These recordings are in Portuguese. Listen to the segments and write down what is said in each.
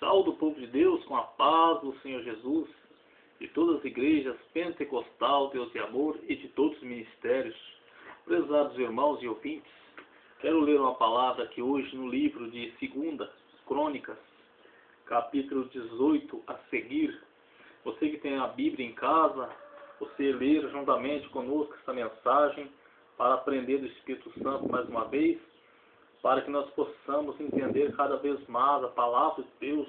Saúdo o povo de Deus com a paz do Senhor Jesus, de todas as igrejas pentecostal, Deus e amor e de todos os ministérios. Prezados irmãos e ouvintes, quero ler uma palavra aqui hoje no livro de 2 Crônicas, capítulo 18 a seguir. Você que tem a Bíblia em casa, você ler juntamente conosco essa mensagem para aprender do Espírito Santo mais uma vez, para que nós possamos entender cada vez mais a palavra de Deus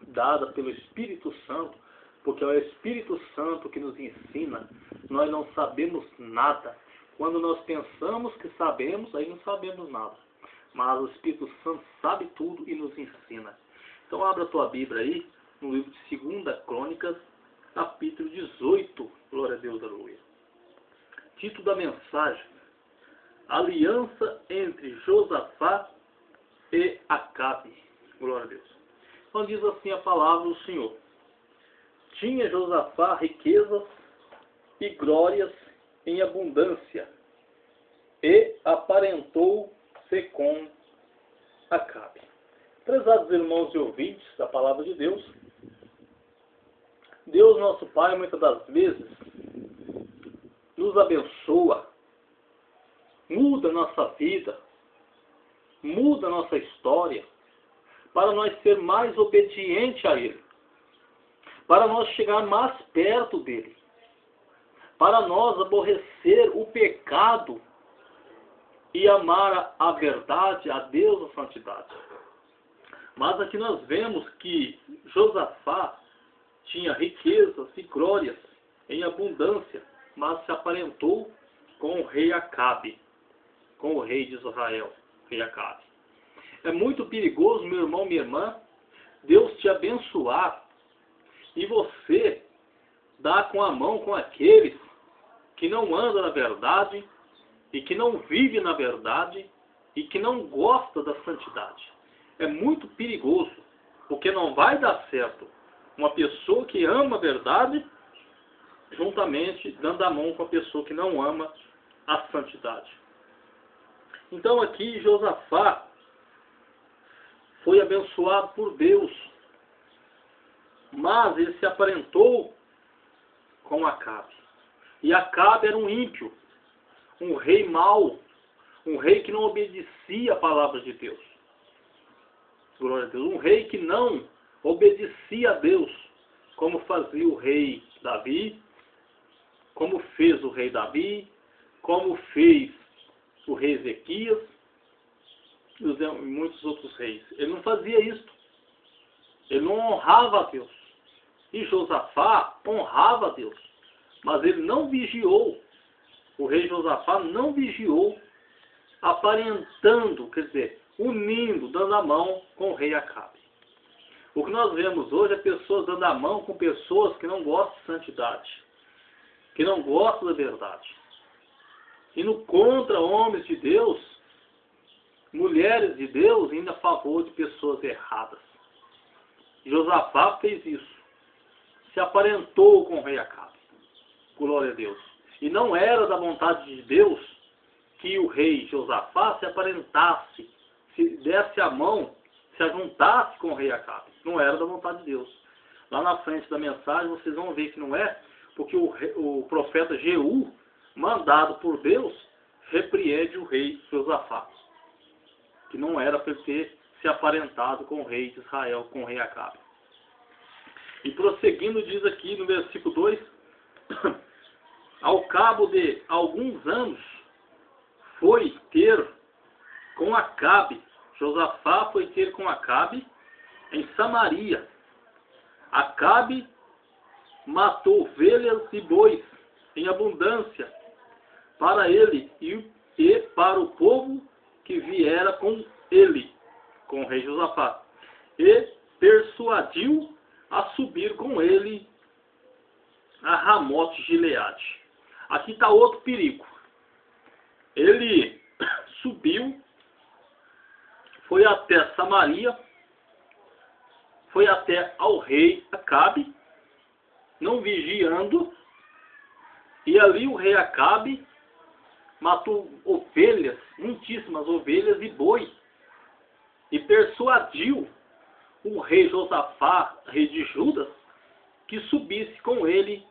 dada pelo Espírito Santo, porque é o Espírito Santo que nos ensina. Nós não sabemos nada. Quando nós pensamos que sabemos, aí não sabemos nada. Mas o Espírito Santo sabe tudo e nos ensina. Então abra a tua Bíblia aí, no livro de 2 Crônicas, capítulo 18. Glória a Deus, aleluia. Título da mensagem: Aliança entre Josafá e Acabe. Glória a Deus. Então diz assim a palavra do Senhor: Tinha Josafá riquezas e glórias em abundância, e aparentou-se com Acabe. Prezados irmãos e ouvintes da palavra de Deus, Deus nosso Pai muitas das vezes nos abençoa, muda a nossa vida, muda a nossa história, para nós ser mais obedientes a Ele, para nós chegar mais perto dEle, para nós aborrecer o pecado e amar a verdade, a Deus, a santidade. Mas aqui nós vemos que Josafá tinha riquezas e glórias em abundância, mas se aparentou com o rei Acabe, com o rei de Israel, rei Acabe. É muito perigoso, meu irmão, minha irmã, Deus te abençoar e você dar com a mão com aqueles que não andam na verdade e que não vivem na verdade e que não gostam da santidade. É muito perigoso, porque não vai dar certo uma pessoa que ama a verdade juntamente dando a mão com a pessoa que não ama a santidade. Então aqui Josafá foi abençoado por Deus, mas ele se aparentou com Acabe. E Acabe era um ímpio, um rei mau, um rei que não obedecia a palavra de Deus. Glória a Deus. Um rei que não obedecia a Deus, como fazia o rei Davi, como fez o rei Davi, como fez o rei Ezequias e muitos outros reis. Ele não fazia isso. Ele não honrava a Deus. E Josafá honrava a Deus. Mas ele não vigiou. O rei Josafá não vigiou, aparentando, quer dizer, unindo, dando a mão com o rei Acabe. O que nós vemos hoje é pessoas dando a mão com pessoas que não gostam de santidade, que não gostam da verdade. Indo contra homens de Deus, mulheres de Deus, indo a favor de pessoas erradas. Josafá fez isso. Se aparentou com o rei Acabe. Glória a Deus. E não era da vontade de Deus que o rei Josafá se aparentasse, se desse a mão, se ajuntasse com o rei Acabe. Não era da vontade de Deus. Lá na frente da mensagem vocês vão ver que não é, porque o profeta Jeú, mandado por Deus, repreende o rei Josafá, que não era para ele ter se aparentado com o rei de Israel, com o rei Acabe. E prosseguindo, diz aqui no versículo 2, ao cabo de alguns anos, foi ter com Acabe, Josafá foi ter com Acabe em Samaria. Acabe matou ovelhas e bois em abundância para ele e para o povo que viera com ele, com o rei Josafá, e persuadiu a subir com ele a Ramote Gileade. Aqui está outro perigo. Ele subiu, foi até Samaria, foi até ao rei Acabe, não vigiando, e ali o rei Acabe matou ovelhas, muitíssimas ovelhas e boi, e persuadiu o rei Josafá, rei de Judas, que subisse com ele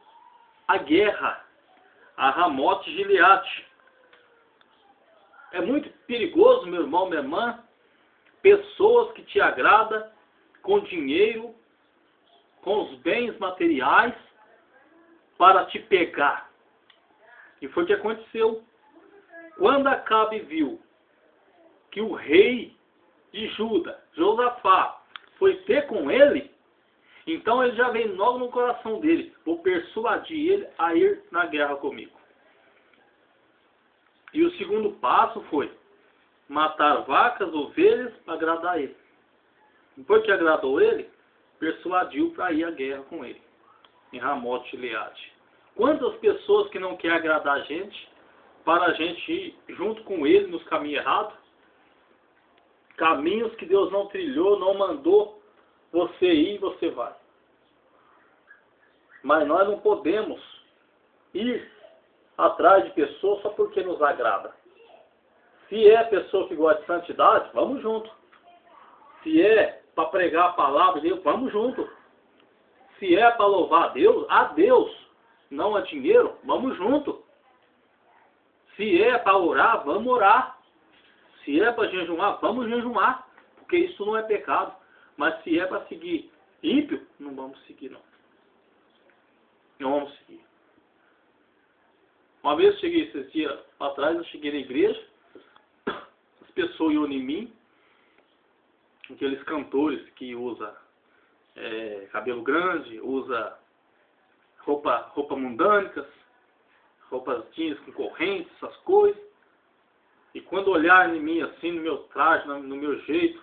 à guerra, a Ramote Gileade. É muito perigoso, meu irmão, minha irmã, pessoas que te agradam com dinheiro, com os bens materiais, para te pegar. E foi o que aconteceu. Quando Acabe viu que o rei de Judá, Josafá, foi ter com ele, então ele já veio logo no coração dele: vou persuadir ele a ir na guerra comigo. E o segundo passo foi matar vacas, ovelhas, para agradar ele. Depois que agradou ele, persuadiu para ir à guerra com ele, em Ramote Gileade. Quantas pessoas que não querem agradar a gente, para a gente ir junto com ele nos caminhos errados, caminhos que Deus não trilhou, não mandou você ir, você vai. Mas nós não podemos ir atrás de pessoas só porque nos agrada. Se é pessoa que gosta de santidade, vamos junto. Se é para pregar a palavra de Deus, vamos junto. Se é para louvar a Deus, não a dinheiro, vamos junto. Se é para orar, vamos orar. Se é para jejuar, vamos jejuar. Porque isso não é pecado. Mas se é para seguir ímpio, não vamos seguir não. Não vamos seguir. Uma vez eu cheguei esses dias atrás, eu cheguei na igreja, as pessoas iam em mim, aqueles cantores que usam cabelo grande, usa roupa mundânicas, roupas jeans com correntes, essas coisas. E quando olharem em mim assim, no meu traje, no meu jeito,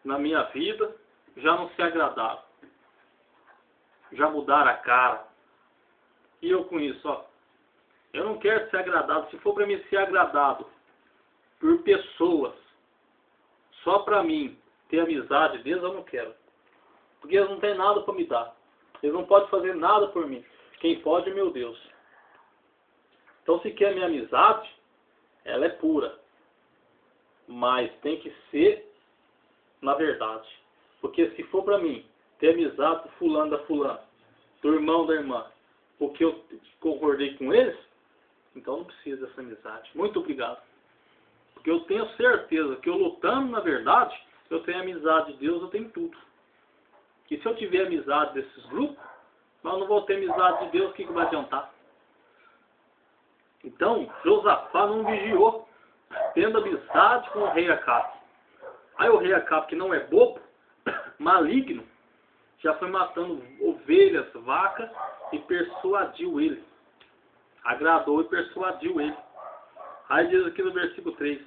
na minha vida, já não se agradaram. Já mudaram a cara. E eu com isso, ó. Eu não quero ser agradado. Se for para mim ser agradado por pessoas, só para mim ter amizade deles, eu não quero. Porque eles não têm nada para me dar. Eles não podem fazer nada por mim. Quem pode é meu Deus. Então, se quer minha amizade, ela é pura. Mas tem que ser na verdade. Porque se for para mim ter amizade do fulano da fulana, do irmão da irmã, porque eu concordei com eles, então não precisa dessa amizade. Muito obrigado. Porque eu tenho certeza que eu lutando na verdade, eu tenho amizade de Deus, eu tenho tudo. E se eu tiver amizade desses grupos, mas eu não vou ter amizade de Deus, o que vai adiantar? Então, Josafá não vigiou, tendo amizade com o rei Acabe. Aí o rei Acabe, que não é bobo, maligno, já foi matando ovelhas, vacas, e persuadiu ele. Agradou e persuadiu ele. Aí diz aqui no versículo 3.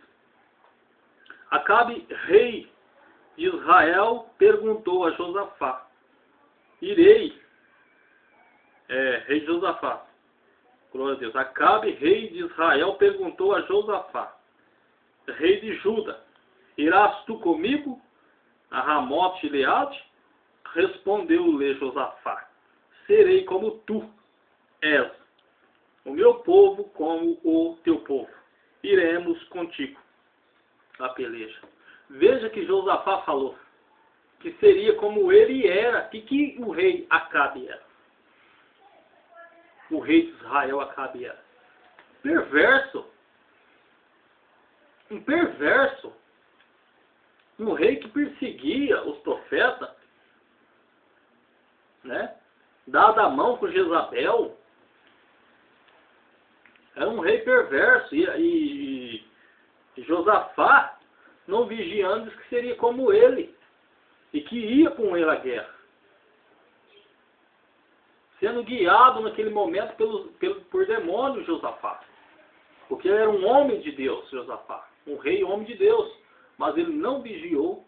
Acabe, rei de Israel, perguntou a Josafá: irei, rei de Josafá, glória a Deus. Acabe, rei de Israel, perguntou a Josafá, rei de Judá: irás tu comigo a Ramote Gileade? Respondeu-lhe Josafá: serei como tu és, o meu povo como o teu povo. Iremos contigo a peleja. Veja que Josafá falou que seria como ele era. Que o rei Acabe era? O rei de Israel Acabe era perverso. Um perverso. Um rei que perseguia os profetas, né? Dada a mão com Jezabel. Era um rei perverso. E Josafá, não vigiando, disse que seria como ele. E que ia com ele à guerra. Sendo guiado naquele momento por demônios, Josafá. Porque ele era um homem de Deus, Josafá. Um rei homem de Deus. Mas ele não vigiou.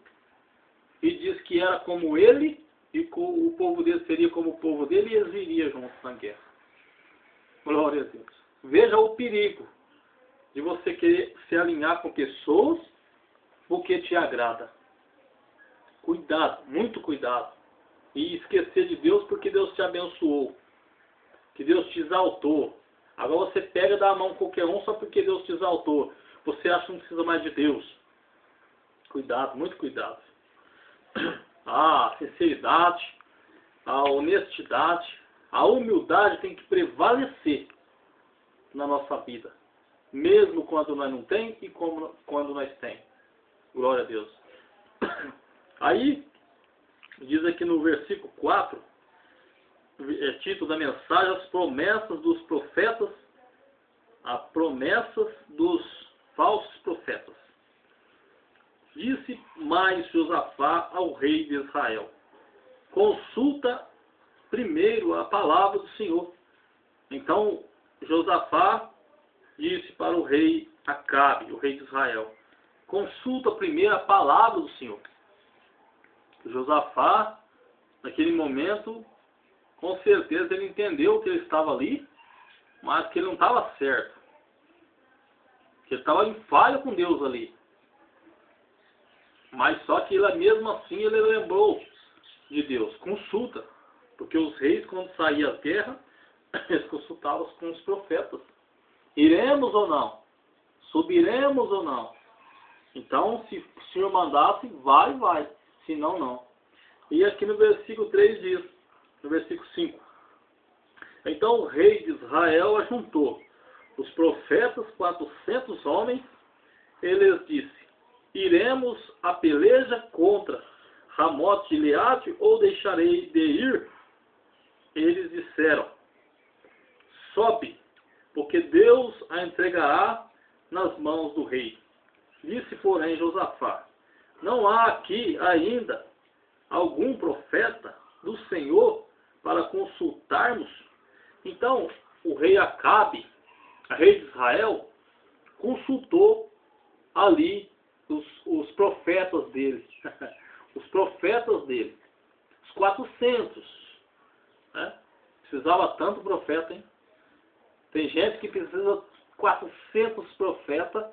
E disse que era como ele. E o povo dele seria como o povo dele. E eles iriam juntos na guerra. Glória a Deus. Veja o perigo de você querer se alinhar com pessoas porque te agrada. Cuidado, muito cuidado. E esquecer de Deus porque Deus te abençoou. Que Deus te exaltou. Agora você pega e dá a mão a qualquer um só porque Deus te exaltou. Você acha que não precisa mais de Deus. Cuidado, muito cuidado. a sinceridade, a honestidade, a humildade tem que prevalecer na nossa vida. Mesmo quando nós não tem e quando nós tem. Glória a Deus. Aí, diz aqui no versículo 4, título da mensagem, as promessas dos profetas, as promessas dos falsos profetas. Disse mais Josafá ao rei de Israel: consulta primeiro a palavra do Senhor. Então Josafá disse para o rei Acabe, o rei de Israel: consulta primeiro a palavra do Senhor. Josafá, naquele momento, com certeza ele entendeu que ele estava ali, mas que ele não estava certo. Que ele estava em falha com Deus ali. Mas só que ele, mesmo assim ele lembrou de Deus. Consulta. Porque os reis, quando saíam à guerra, eles consultavam com os profetas. Iremos ou não? Subiremos ou não? Então, se o Senhor mandasse, vai, vai. Se não, não. E aqui no versículo 3 diz, no versículo 5. Então o rei de Israel ajuntou os profetas, 400 homens. Ele lhes disse: iremos a peleja contra Ramote de Gileade ou deixarei de ir? Eles disseram: sobe, porque Deus a entregará nas mãos do rei. Disse, porém, Josafá: não há aqui ainda algum profeta do Senhor para consultarmos? Então, o rei Acabe, rei de Israel, consultou ali os profetas dele. Os profetas dele. Os 400. Né? Precisava tanto profeta, hein? Tem gente que precisa 400 profetas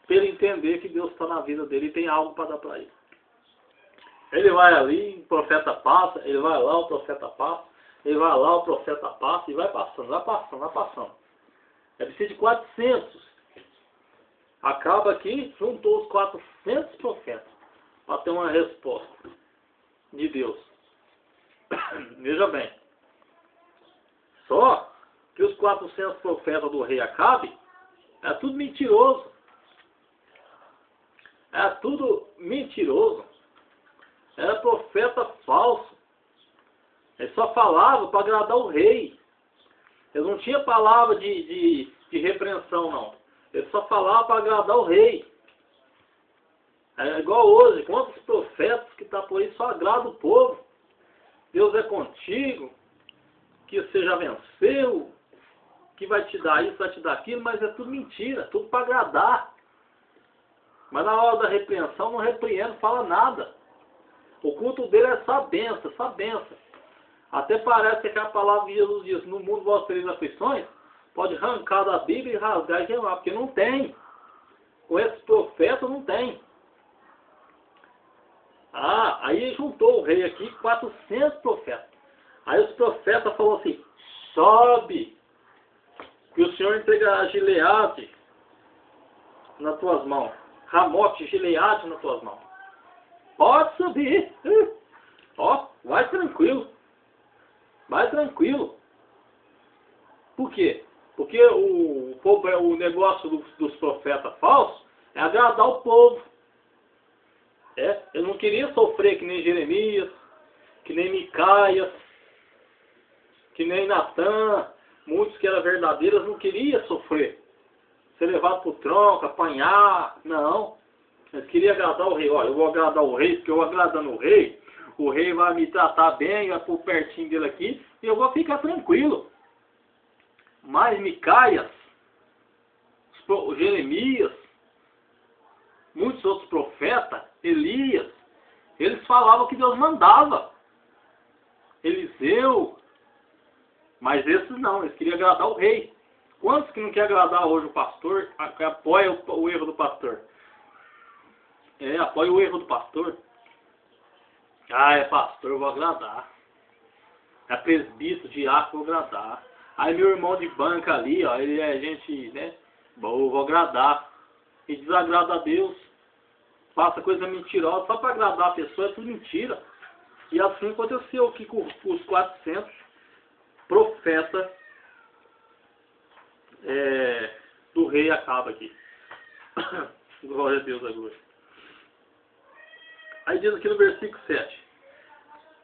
para ele entender que Deus está na vida dele e tem algo para dar para ele. Ele vai ali, o profeta passa, ele vai lá, o profeta passa, ele vai lá, o profeta passa, e vai passando, vai passando, vai passando. É preciso de 400. Acaba aqui, juntou os 400 profetas para ter uma resposta de Deus. Veja bem. Só que os 400 profetas do rei Acabe é tudo mentiroso. É tudo mentiroso. Era profeta falso. Ele só falava para agradar o rei. Ele não tinha palavra de repreensão, não. Ele só falava para agradar o rei. É igual hoje. Quantos profetas que estão por aí só agradam o povo. Deus é contigo. Que você já venceu. Que vai te dar isso, vai te dar aquilo. Mas é tudo mentira. Tudo para agradar. Mas na hora da repreensão não repreende, não fala nada. O culto dele é só benção, só benção. Até parece que a palavra de Jesus diz: no mundo vós tereis aflições. Pode arrancar da Bíblia e rasgar e queimar, porque não tem. Com esses profetas não tem. Aí juntou o rei aqui 400 profetas. Aí os profetas falaram assim: sobe, que o Senhor entregará Gileade nas tuas mãos. Ramote, Gileade nas tuas mãos. Pode subir. Ó, vai tranquilo. Vai tranquilo. Por quê? Porque o negócio dos profetas falsos é agradar o povo. Eu não queria sofrer que nem Jeremias, que nem Micaias, que nem Natã. Muitos que eram verdadeiros não queriam sofrer. Ser levado para o tronco, apanhar. Não. Eles queriam agradar o rei. Olha, eu vou agradar o rei, porque eu agradando o rei vai me tratar bem, vai por pertinho dele aqui, e eu vou ficar tranquilo. Mas Micaias, o Jeremias, muitos outros profetas, Elias, eles falavam que Deus mandava. Eliseu, mas esses não, eles queriam agradar o rei. Quantos que não quer agradar hoje o pastor, que apoia o erro do pastor? Apoia o erro do pastor. É pastor, eu vou agradar. É presbítero, diácono, vou agradar. Aí meu irmão de banca ali, ó, ele é gente, né? Bom, vou agradar. E desagrada a Deus. Faça coisa mentirosa só para agradar a pessoa, é tudo mentira. E assim aconteceu aqui com os 400 profetas do rei Acabe aqui. Glória a Deus agora. Aí diz aqui no versículo 7.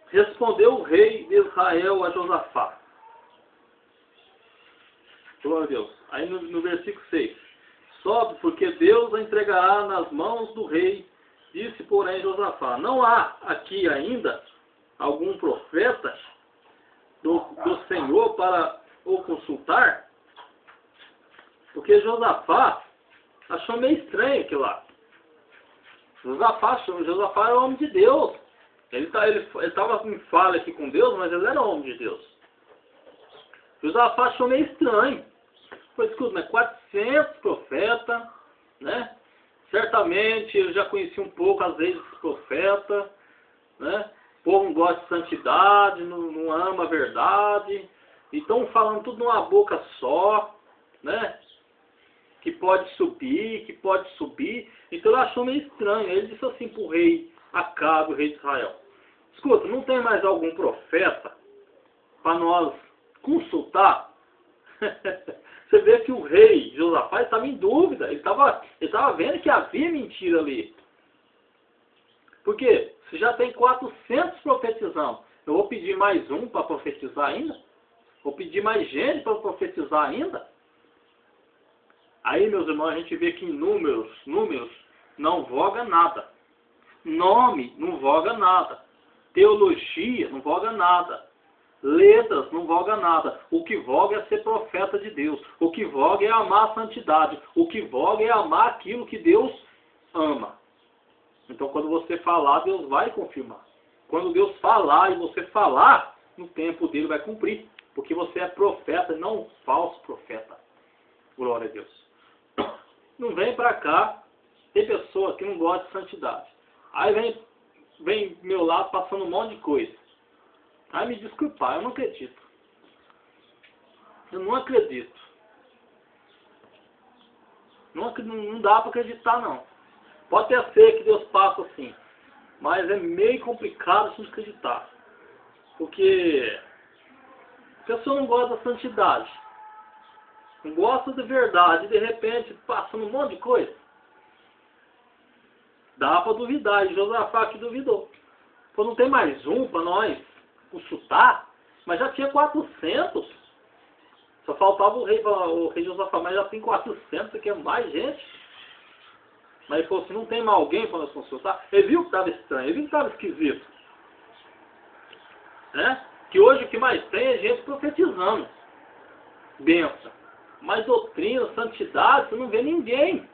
Respondeu o rei de Israel a Josafá. Glória a Deus. Aí no versículo 6. Sobe, porque Deus a entregará nas mãos do rei. Disse, porém, Josafá: não há aqui ainda algum profeta do Senhor para o consultar? Porque Josafá achou meio estranho aquilo lá. Josafá era homem de Deus. Ele estava em fala aqui com Deus, mas ele era homem de Deus. Josafá achou meio estranho. Pois escuta, né? 400 profetas, né? Certamente ele já conhecia um pouco as leis dos profetas, né? O povo não gosta de santidade, não ama a verdade. Então falando tudo numa boca só, né? Que pode subir, que pode subir. Então ele achou meio estranho. Ele disse assim para o rei Acabe, o rei de Israel: escuta, não tem mais algum profeta para nós consultar? Você vê que o rei Josafá estava em dúvida. Ele estava vendo que havia mentira ali. Por quê? Você já tem 400 profetizando. Eu vou pedir mais um para profetizar ainda? Vou pedir mais gente para profetizar ainda? Aí, meus irmãos, a gente vê que em números não voga nada. Nome não voga nada. Teologia não voga nada. Letras não voga nada. O que voga é ser profeta de Deus. O que voga é amar a santidade. O que voga é amar aquilo que Deus ama. Então, quando você falar, Deus vai confirmar. Quando Deus falar e você falar, no tempo dele vai cumprir. Porque você é profeta e não um falso profeta. Glória a Deus. Não vem pra cá. Tem pessoa que não gosta de santidade. Aí vem do meu lado passando um monte de coisa. Aí me desculpar, eu não acredito. Eu não acredito. Não dá para acreditar, não. Pode até ser que Deus passa assim. Mas é meio complicado de acreditar. Porque a pessoa não gosta da santidade. Não gosta de verdade. E de repente passando um monte de coisa. Dá para duvidar. E Josafá que duvidou. Pô, não tem mais um para nós consultar? Mas já tinha 400. Só faltava o rei Josafá, mas já tem 400, aqui é mais gente. Mas ele falou assim, não tem mais alguém para nós consultar? Ele viu que estava estranho, ele viu que estava esquisito. Né? Que hoje o que mais tem é gente profetizando. Benção. Mas doutrina, santidade, você não vê ninguém.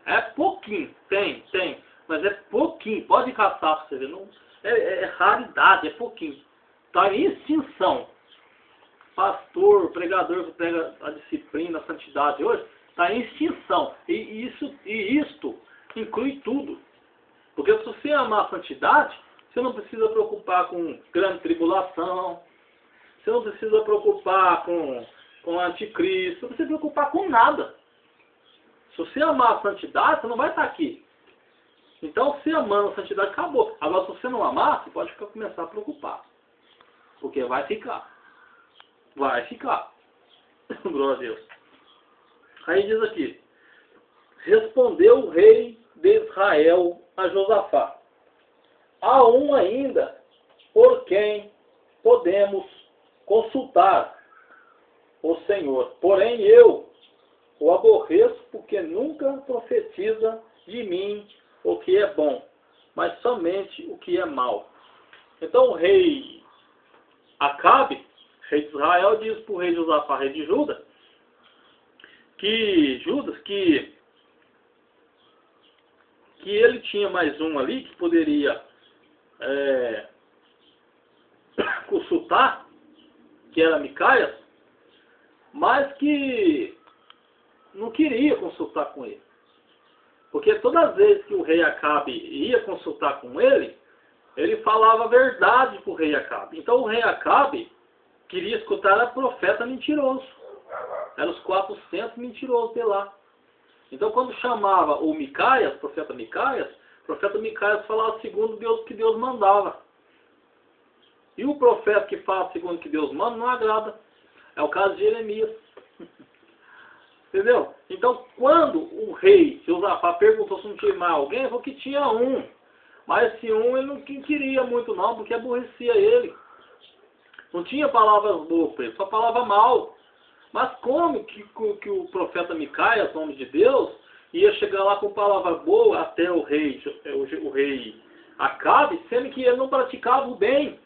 É pouquinho, tem. Mas é pouquinho, pode caçar para você ver. Não, é raridade, é pouquinho. Está em extinção. Pastor, pregador que prega a disciplina, a santidade hoje, está em extinção. E isto inclui tudo. Porque se você amar a santidade, você não precisa preocupar com grande tribulação, você não precisa preocupar com anticristo, não precisa preocupar com nada. Se você amar a santidade, você não vai estar aqui. Então, se amando a santidade, acabou. Agora, se você não amar, você pode começar a preocupar. Porque vai ficar. Vai ficar. Glória a Deus. Aí diz aqui: respondeu o rei de Israel a Josafá: há um ainda por quem podemos consultar o Senhor. Porém eu o aborreço, porque nunca profetiza de mim o que é bom, mas somente o que é mal. Então o rei Acabe, rei de Israel, diz para o rei Josafá, rei de Judas, que ele tinha mais um ali que poderia consultar, que era Micaias, mas que não queria consultar com ele. Porque todas as vezes que o rei Acabe ia consultar com ele, ele falava a verdade para o rei Acabe. Então o rei Acabe queria escutar a profeta mentiroso. Eram os 400 mentirosos de lá. Então quando chamava o profeta Micaias falava segundo Deus que Deus mandava. E o profeta que faz segundo o que Deus manda não agrada. É o caso de Jeremias. Entendeu? Então, quando o rei Josafá perguntou se não tinha mais alguém, ele falou que tinha um. Mas esse um ele não queria muito não, porque aborrecia ele. Não tinha palavras boas para ele, só falava mal. Mas como que o profeta Micaias, nome de Deus, ia chegar lá com palavra boa até o rei Acabe, sendo que ele não praticava o bem?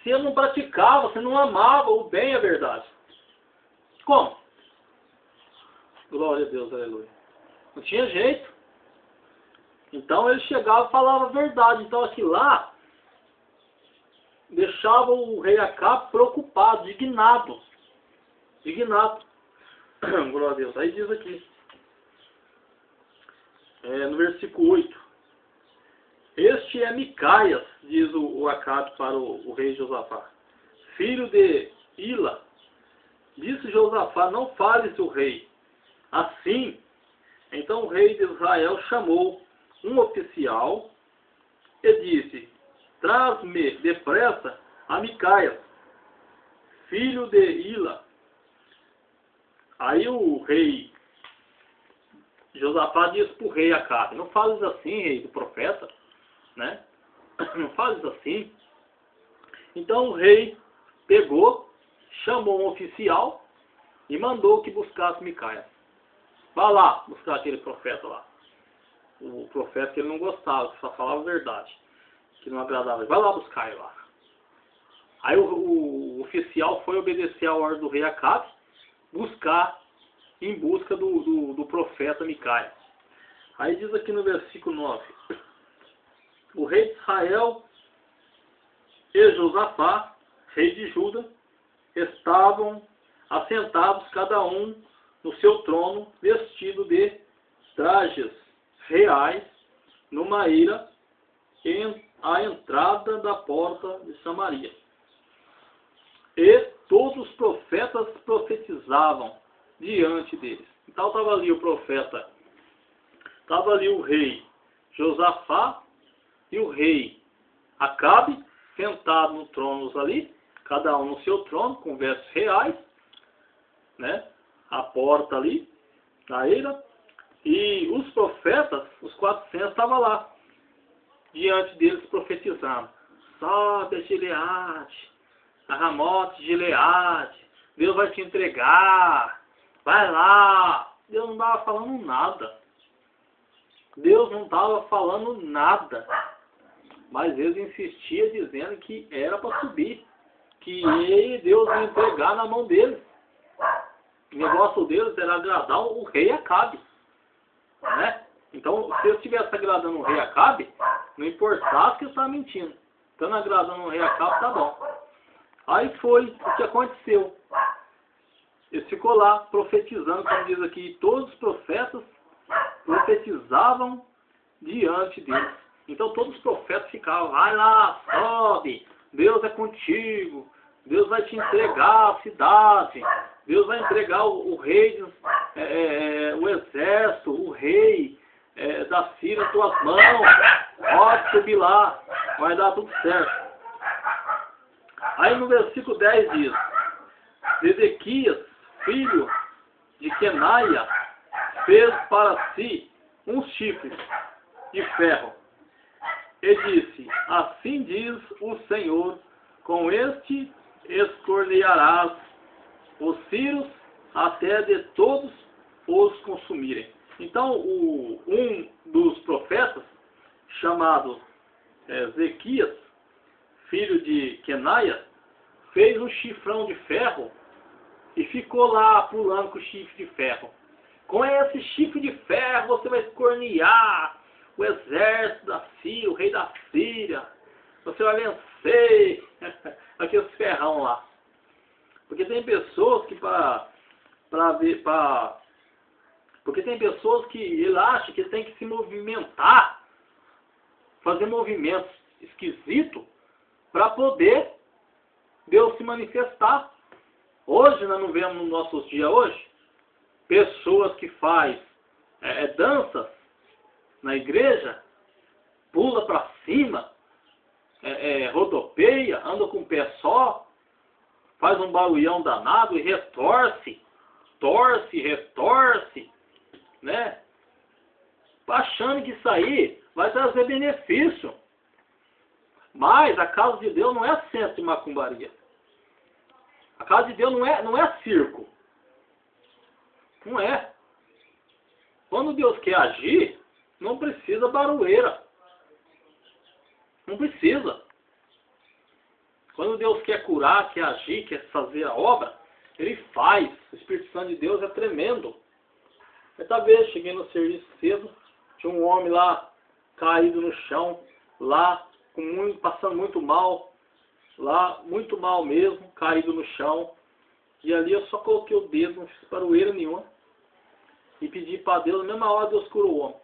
Se ele não praticava, se não amava o bem, é verdade. Como? Glória a Deus, aleluia. Não tinha jeito. Então ele chegava e falava a verdade. Então aqui lá deixava o rei Acabe preocupado, indignado. Indignado. Glória a Deus. Aí diz aqui, no versículo 8. Este é Micaias, diz o Acabe para o rei Josafá, filho de Ila. Disse Josafá, não fales o rei assim. Então o rei de Israel chamou um oficial e disse, traz-me depressa a Micaias, filho de Ila. Aí o rei Josafá disse para o rei Acabe, não fales assim, rei do profeta, né? Não fales assim. Então o rei pegou, chamou um oficial e mandou que buscasse Micaias. Vá lá buscar aquele profeta lá. O profeta que ele não gostava, que só falava a verdade, que não agradava ele. Vai lá buscar ele lá. Aí o oficial foi obedecer a ordem do rei Acabe, buscar em busca do profeta Micaias. Aí diz aqui no versículo 9. O rei de Israel e Josafá, rei de Juda, estavam assentados cada um no seu trono, vestido de trajes reais, numa eira, à entrada da porta de Samaria. E todos os profetas profetizavam diante deles. Então estava ali o profeta, estava ali o rei Josafá e o rei Acabe, sentados no trono ali, cada um no seu trono, com vestes reais, né? A porta ali, na eira, e os profetas, os 400, estavam lá, diante deles profetizando. Sobe a Gileade, a Ramote de Gileade, Deus vai te entregar, vai lá. Deus não estava falando nada. Deus não estava falando nada. Mas eles insistiam dizendo que era para subir, que Deus ia entregar na mão deles. O negócio deles era agradar o rei Acabe, né? Então, se eu estivesse agradando o rei Acabe, não importasse que eu estava mentindo. Estando agradando o rei Acabe, tá bom. Aí foi o que aconteceu. Ele ficou lá profetizando, como diz aqui, todos os profetas profetizavam diante deles. Então todos os profetas ficavam, vai lá, sobe, Deus é contigo, Deus vai te entregar a cidade, Deus vai entregar o rei, o exército, o rei da Síria em tuas mãos, pode subir lá, vai dar tudo certo. Aí no versículo 10 diz, Ezequias, filho de Kenaia, fez para si uns chifres de ferro e disse, assim diz o Senhor, com este escornearás os círios até de todos os consumirem. Então um dos profetas, chamado Ezequias, filho de Kenaia, fez um chifrão de ferro e ficou lá pulando com o chifre de ferro. Com esse chifre de ferro você vai escornear o exército da Síria, o rei da Síria. Você vai vencer aqueles ferrão lá. Porque tem pessoas que porque tem pessoas que ele acha que tem que se movimentar, fazer movimentos esquisitos para poder Deus se manifestar. Hoje nós não vemos nos nossos dias hoje pessoas que fazem danças na igreja, pula para cima, rodopeia, anda com o pé só, faz um barulhão danado e retorce, retorce, né? Achando que isso aí vai trazer benefício. Mas a casa de Deus não é centro de macumbaria. A casa de Deus não é circo. Não é. Quando Deus quer agir, não precisa barulheira. Não precisa. Quando Deus quer curar, quer agir, quer fazer a obra, Ele faz. O Espírito Santo de Deus é tremendo. Certa vez, cheguei no serviço cedo, tinha um homem lá, caído no chão, lá, passando muito mal, lá, muito mal mesmo, caído no chão. E ali eu só coloquei o dedo, não fiz barulheira nenhuma, e pedi para Deus, na mesma hora Deus curou o homem.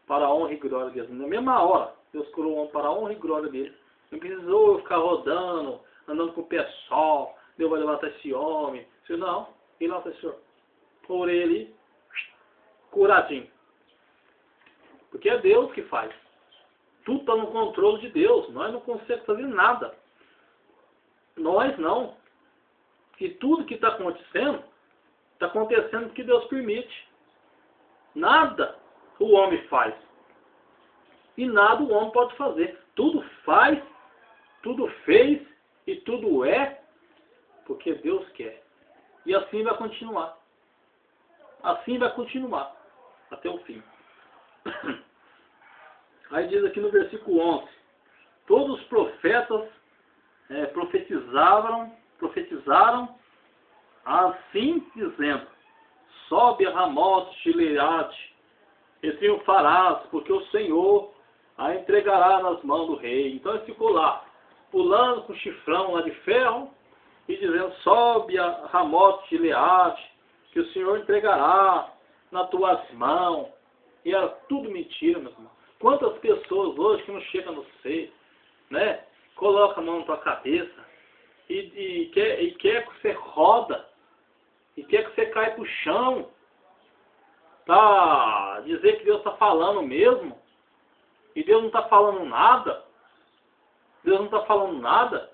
Para a honra e glória de Deus. Na mesma hora, Deus curou o homem para a honra e glória dele. Não precisou eu ficar rodando, andando com o pé só, Deus vai levantar esse homem. Eu, não, e lá, Senhor. Orei ali, curadinho. Porque é Deus que faz. Tudo está no controle de Deus. Nós não conseguimos fazer nada. Nós não. E tudo que está acontecendo porque Deus permite. Nada o homem faz. E nada o homem pode fazer. Tudo faz, tudo fez e tudo é porque Deus quer. E assim vai continuar. Assim vai continuar até o fim. Aí diz aqui no versículo 11: todos os profetas profetizaram assim dizendo: sobe a Ramote Gileade e triunfarás, porque o Senhor a entregará nas mãos do rei. Então ele ficou lá, pulando com o chifrão lá de ferro e dizendo: sobe a Ramote Gileade, que o Senhor entregará nas tuas mãos. E era tudo mentira, meu irmão. Quantas pessoas hoje que não chegam no seio, né? Coloca a mão na tua cabeça e quer que você roda, e quer que você caia pro chão, tá? Dizer que Deus está falando mesmo, e Deus não está falando nada. Deus não está falando nada.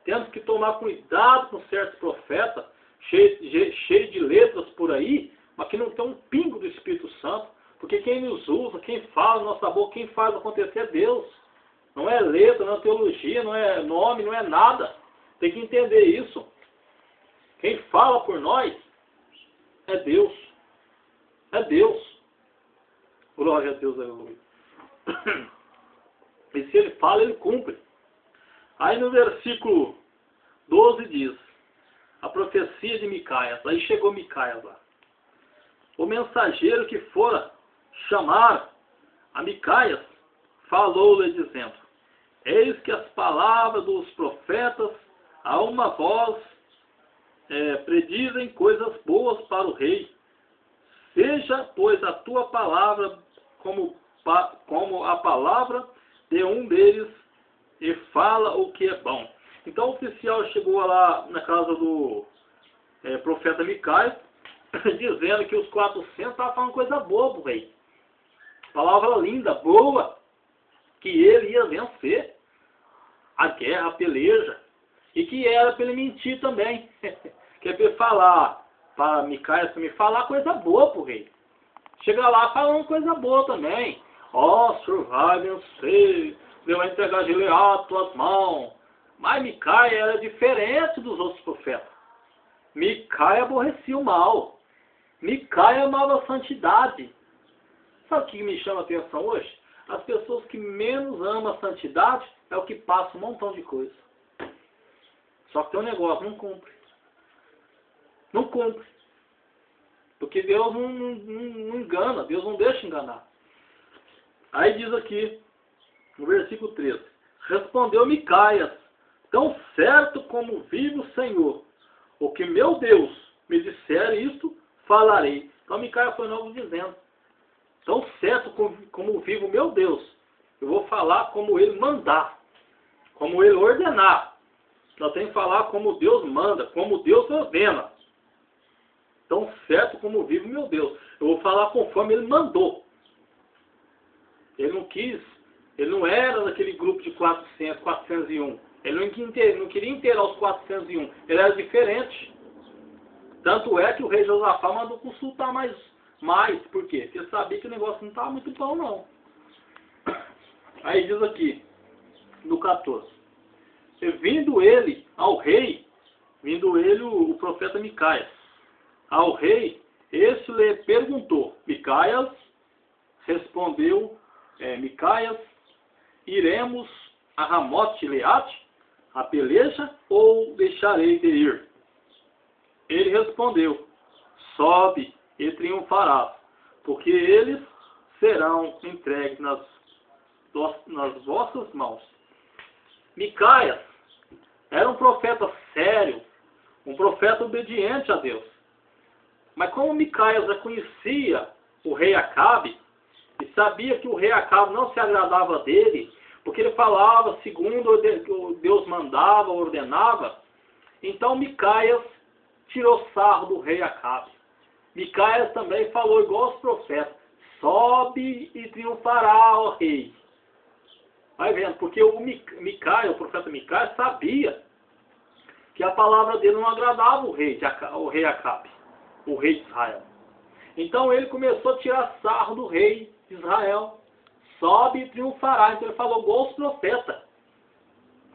Temos que tomar cuidado com certos profetas, cheio de letras por aí, mas que não tem um pingo do Espírito Santo. Porque quem nos usa, quem fala na nossa boca, quem faz acontecer é Deus. Não é letra, não é teologia, não é nome, não é nada. Tem que entender isso. Quem fala por nós é Deus. É Deus. Glória a Deus, aleluia. E se ele fala, ele cumpre. Aí no versículo 12 diz: a profecia de Micaias. Aí chegou Micaias lá. O mensageiro que fora chamar a Micaias falou-lhe dizendo: eis que as palavras dos profetas a uma voz predizem coisas boas para o rei. Seja, pois, a tua palavra como a palavra de um deles, e fala o que é bom. Então o oficial chegou lá na casa do profeta Micaias, dizendo que os 400 estavam falando coisa boa pro rei. Palavra linda, boa, que ele ia vencer a guerra, a peleja, e que era para ele mentir também. Que é para ele falar, para Micaias me falar coisa boa pro rei. Chega lá falando coisa boa também. Ó, o senhor vai vencer, Deus vai entregar Gileade às tuas mãos. Mas Micaias era diferente dos outros profetas. Micaias aborrecia o mal. Micaias amava a santidade. Sabe o que me chama a atenção hoje? As pessoas que menos amam a santidade é o que passa um montão de coisa. Só que tem um negócio, não cumpre. Não cumpre. Porque Deus não engana, Deus não deixa enganar. Aí diz aqui, no versículo 13: respondeu Micaias: tão certo como vive o Senhor, o que meu Deus me disser isto, falarei. Então Micaias foi novo dizendo: tão certo como vive o meu Deus, eu vou falar como ele mandar, como ele ordenar. Nós temos que falar como Deus manda, como Deus ordena. Tão certo como vive o meu Deus, eu vou falar conforme ele mandou. Ele não quis Ele não era daquele grupo de 401. Ele não queria inteirar os 401. Ele era diferente. Tanto é que o rei Josafá mandou consultar mais. Por quê? Porque ele sabia que o negócio não estava muito bom, não. Aí diz aqui, no 14. E vindo ele ao rei, o profeta Micaias, ao rei, este lhe perguntou. Micaias respondeu, Micaias, iremos a Ramote-Gileade, a peleja, ou deixarei de ir? Ele respondeu, sobe e triunfarás, porque eles serão entregues nas vossas mãos. Micaias era um profeta sério, um profeta obediente a Deus. Mas como Micaias já conhecia o rei Acabe, e sabia que o rei Acabe não se agradava dele, porque ele falava segundo Deus mandava, ordenava, então Micaias tirou sarro do rei Acabe. Micaias também falou igual aos profetas, sobe e triunfará, ó rei. Vai vendo, porque o profeta Micaias sabia que a palavra dele não agradava o rei Acabe, o rei de Israel. Então ele começou a tirar sarro do rei de Israel. Sobe e triunfará. Então ele falou igual aos profetas.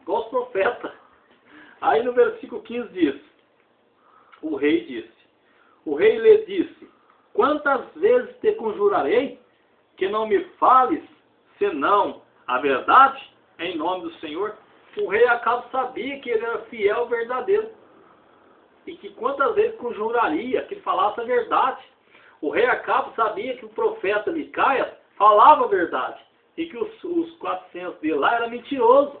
Igual aos profetas. Aí no versículo 15 diz, o rei lhe disse, quantas vezes te conjurarei que não me fales, senão a verdade, em nome do Senhor? O rei Acabe sabia que ele era fiel e verdadeiro. E que quantas vezes conjuraria que ele falasse a verdade. O rei Acabe sabia que o profeta Micaias falava a verdade. E que os 400 dele lá era mentiroso.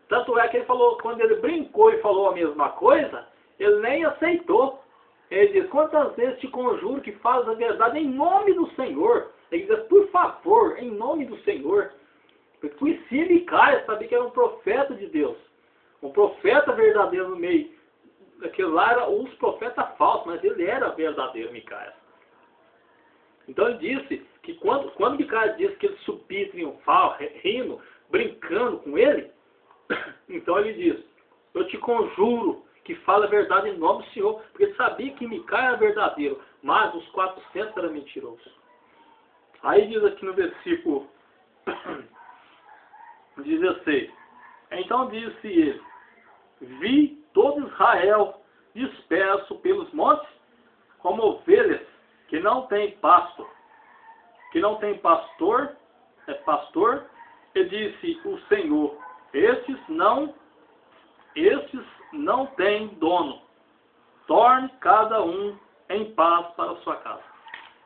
Tanto é que ele falou, quando ele brincou e falou a mesma coisa, ele nem aceitou. Ele diz, quantas vezes te conjuro que falas a verdade em nome do Senhor? Ele diz, por favor, em nome do Senhor. Porque conhecia Micaias, sabia que era um profeta de Deus. Um profeta verdadeiro no meio. Aquele lá era os profetas falsos, mas ele era verdadeiro, Micaias. Então ele disse que quando Micaias disse que ele subia triunfal, rindo, brincando com ele, então ele diz, eu te conjuro que fala a verdade em nome do Senhor, porque ele sabia que Micaias era verdadeiro, mas os 400 eram mentirosos. Aí diz aqui no versículo 16, então disse ele, vi todo Israel disperso pelos montes, como ovelhas que não tem pasto, pastor, e disse o Senhor, estes não têm dono, torne cada um em paz para a sua casa.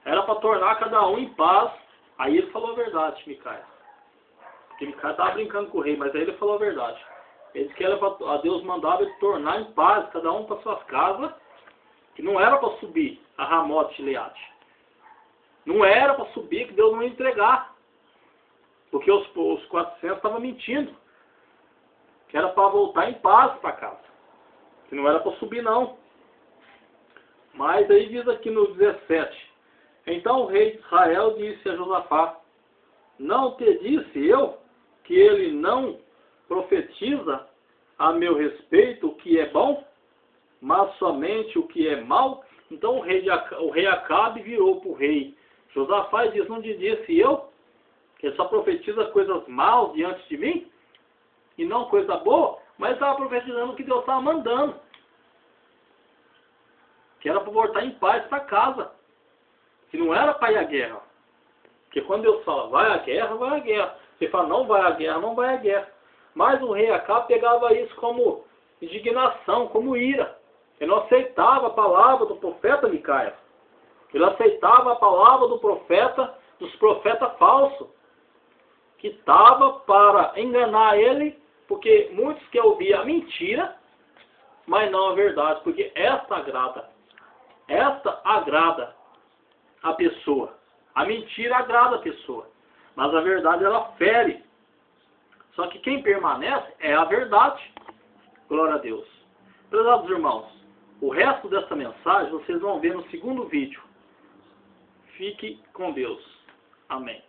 Era para tornar cada um em paz. Aí ele falou a verdade, Micaias. Porque Micaias estava brincando com o rei, mas aí ele falou a verdade. Ele disse que era a Deus mandava ele tornar em paz, cada um para suas casas, que não era para subir a Ramote-Gileade. Não era para subir, que Deus não ia entregar. Porque os 400 estavam mentindo. Que era para voltar em paz para casa. Que não era para subir, não. Mas aí diz aqui no 17. Então o rei de Israel disse a Josafá, não te disse eu que ele não profetiza a meu respeito o que é bom, mas somente o que é mal? Então o rei Acabe virou para o rei Josafá e diz, não te disse eu que ele só profetiza coisas mal diante de mim? E não coisa boa? Mas estava profetizando o que Deus estava mandando. Que era para voltar em paz para casa. Que não era para ir à guerra. Porque quando Deus fala, vai à guerra, vai à guerra. Você fala, não vai à guerra, não vai à guerra. Mas o rei Acabe pegava isso como indignação, como ira. Ele não aceitava a palavra do profeta Micaias. Ele aceitava a palavra dos profetas falsos. Que estava para enganar ele, porque muitos que ouviam a mentira, mas não a verdade. Porque esta agrada a pessoa. A mentira agrada a pessoa. Mas a verdade ela fere. Só que quem permanece é a verdade. Glória a Deus. Prezados irmãos, o resto dessa mensagem vocês vão ver no segundo vídeo. Fique com Deus. Amém.